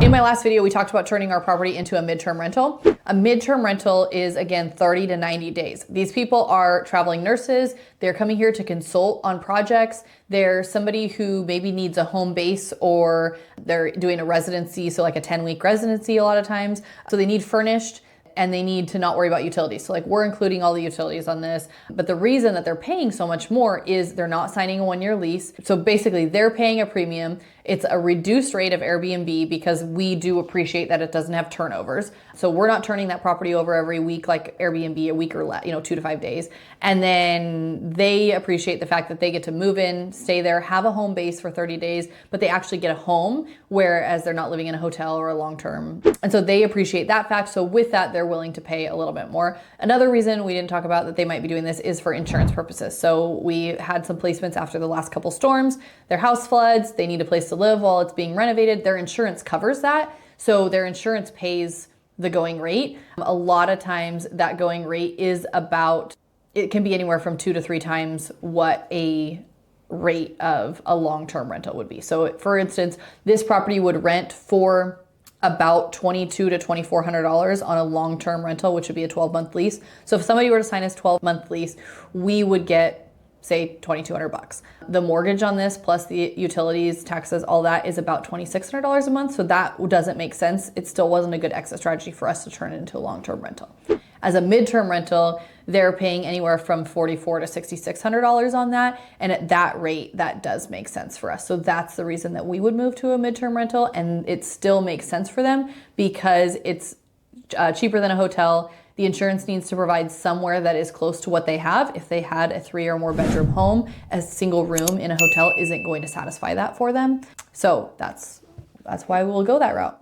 In my last video, we talked about turning our property into a midterm rental. A midterm rental is, again, 30 to 90 days. These people are traveling nurses. They're coming here to consult on projects. They're somebody who maybe needs a home base, or they're doing a residency, so like a 10-week residency a lot of times. So they need furnished, and they need to not worry about utilities. So like, we're including all the utilities on this. But the reason that they're paying so much more is they're not signing a 1-year lease. So basically they're paying a premium. It's a reduced rate of Airbnb because we do appreciate that it doesn't have turnovers. So we're not turning that property over every week like Airbnb, a week or less, 2 to 5 days. And then they appreciate the fact that they get to move in, stay there, have a home base for 30 days, but they actually get a home, whereas they're not living in a hotel or a long-term. And so they appreciate that fact. So with that, they're willing to pay a little bit more. Another reason we didn't talk about that they might be doing this is for insurance purposes. So we had some placements after the last couple storms. Their house floods, they need a place to live while it's being renovated. Their insurance covers that. So their insurance pays the going rate. A lot of times that going rate is it can be anywhere from 2 to 3 times what a rate of a long-term rental would be. So for instance, this property would rent for about $2,200 to $2,400 on a long-term rental, which would be a 12-month lease. So if somebody were to sign us 12-month lease, we would get, say, $2,200. The mortgage on this, plus the utilities, taxes, all that, is about $2,600 a month. So that doesn't make sense. It still wasn't a good exit strategy for us to turn it into a long-term rental. As a midterm rental, they're paying anywhere from $4,400 to $6,600 on that. And at that rate, that does make sense for us. So that's the reason that we would move to a midterm rental. And it still makes sense for them because it's cheaper than a hotel. The insurance needs to provide somewhere that is close to what they have. If they had a 3 or more bedroom home, a single room in a hotel isn't going to satisfy that for them. So that's why we'll go that route.